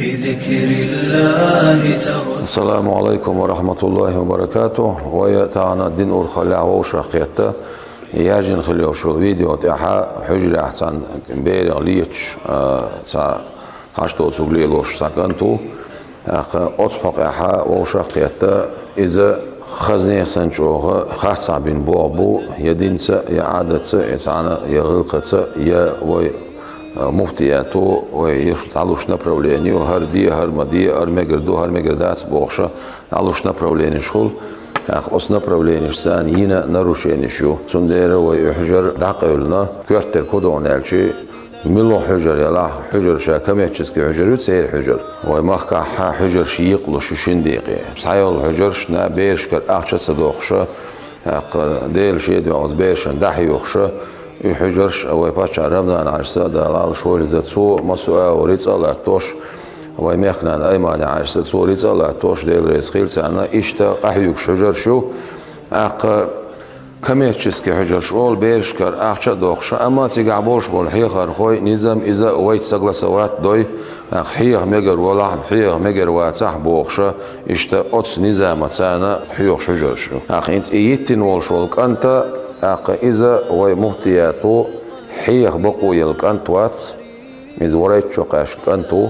بذكر الله ترد. السلام عليكم ورحمة الله وبركاته. ويتعنا الدين الخلع وشاقيته ياجن خليو شو فيديو تاعها حجر احسن بير ليتش سا هاشتو تغليلوش ساكنتو اصحق احا وشاقيته اذا خزني سنجوه خاصة بين بوابو يدينسا يعادتسا يتعنا يغلقتسا يا وي مفتياتو ويشتعلوش направлению هردي هرمدي هرمجردو هرمجردات بوخشة علوش направлению شغل ос направлению ثانيين нарушение شو تندير ويحجر دعقلنا كرتر كودون الشي ملو حجر يلا حجر شا كميتشسكي حجر يتسير حجر ويمخك حجر شيقلو شوشين دقيقة سايل حجر شنا بيرشكر اخشة صدوخشة ديل شي دعوت بيرشن دحيوخشة يحجرش او يباشا رمضان عرسة دلال شوال زتسو مسوء وريتس الله توش ويمخنا ايمان عرسة تسو ريتس الله توش ديل ريسخيل سانا اشتا قحيوك شجر شو كميتشسكي حجر شوال بيرشكر اخشة دوخشة اما تيقع بولش بول حيخر خوي نظام اذا ويت سقل سوات دوي حيخ مجر ولحم حيخ مجر واتح بوخشة اشتا اوتس نظام تانا حيوخ شجر شو انت ايتين والشولك انت إذا ومهتياتو حيخ بقو يلقنت واتس إذا وريت شقاش كنتو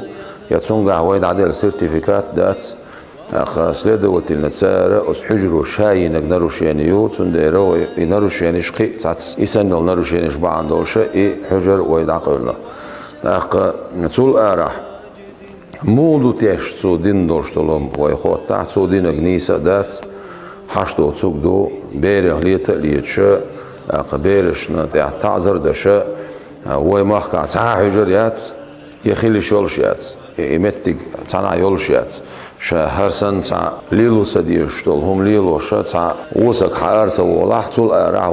يتسونغ ويد عدل سيرتيفيكات دات سليدو وتلنتسارة أس حجرو شاي نقدرو شينيو تنديرو ينرو شينيش قي تاتس يسنو نرو شينيش بعن دولشة حجر ويد عقلنا نتول آرح مودو تيش تو دين دولشتلوم ويخوت تحت تو دين اغنيسة دات حشتو تسوقدو بيرغ ليتا ليتشا قبيرش نتاع تعذر دشا ويمخك تاع حجر يات يخلي شولش يات يمتق تاع يولش يات شا هرسن تاع ليلو سديشتول هم ليلو شا تاع وسك حارس ولحتول ارع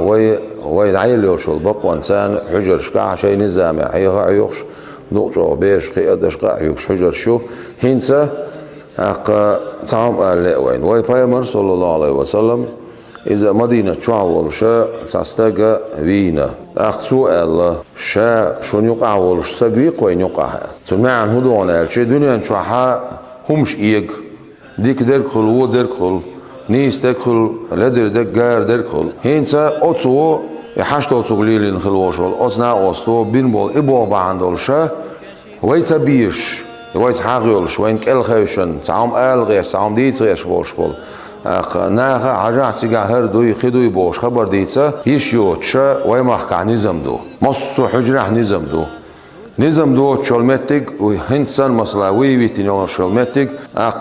وي دعيلو شول بق انسان حجر شقع شي نظام حيغ عيوخش نوجو بيرش قيادش قاعيوخش حجر شو هينسا تعام قال وين ويبايمر صلى الله عليه وسلم إذا مدينة شاول شا تستجا فينا أخذوا الله شا شون يقع ولش سجيق وين يقع سمع هدوء على الشيء دنيا شحا همش إيج ديك دركل و دركل نيس دركل لدر دجار دركل هينسا أتو يحشتو تقليل خلوشول أصنع أستو بينبول إبوه بعندول شا ويسبيش ويس حاجيولش وين كل خيشن تعام غير تعام ديت غير شبول ناخ عجعت سيجا هردو يخدو يبوش خبر ديتسا يشيوتشا ويمحك عن نظام دو مصو حجرح نظام دو تشولمتك وهنسان مصلا ويتين شولمتك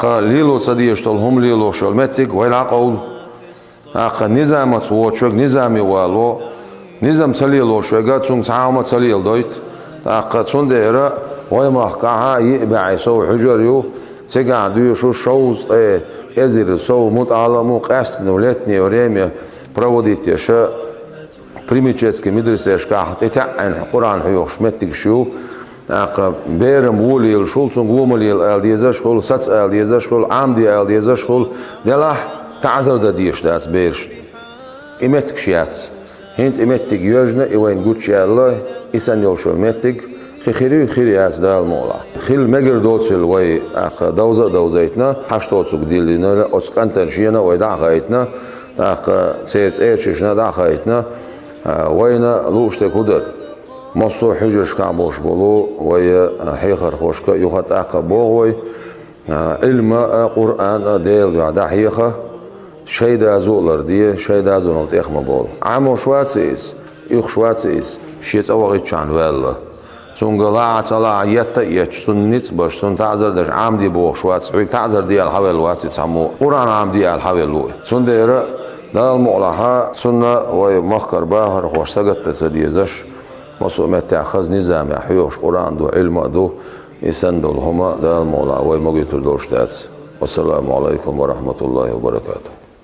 ليلو صديشتول هم ليلو شولمتك ويلعقول نظامت ووتشوك نظامي والو نظام تليلو شوغا تون تعامت تليل دويت تون ديرا ويمحكها يبع يسوي حجر يو سيقعدوا شو شوز ازر سو متعلمو قاست نولتني وريمي проводить يشا примечетски медресешка تتعن قرآن حيوخ شمتك شو بيرم ولي الشولتون قوملي الديزاش خول ساتس الديزاش خول عمدي الديزاش خول دلاح تعذر داديش دات بيرش إمتك شيات هنت إمتك يوجنا إوين قوتش الله إسان يوشو إمتك خيري خيري از دال مولا خيل مگر دوتل وي اخ دوزيتنا حشتوتسو ديلنا اوسكانتر شينا وي داخايتنا اخ سيت ايرشنا داخايتنا وينا لوشت كودر مصو حجرش كابوش بولو وي حيخر خوشك يخت اخ بوغوي علم قران ديل دحيخه شيدا زولر دي شيدا زونل تخم بول عمو شواتسيس يخ شواتسيس شيت اوغي تشان ولا تونغلا تعالى يتا يتشتنيت باش تون تعذر داش عمدي بوخ شوات حويك تعذر ديال الحوال واتي تسمو قران عمدي الحوال لوي تون دايره دا المعلها سنه ومخكر باهر خوشتقت تسديزش مسومات تاخذ نظام حيوش قران دو علم دو يسندوا هما دا المعلها ومغيتو دوش دات والسلام عليكم ورحمه الله وبركاته.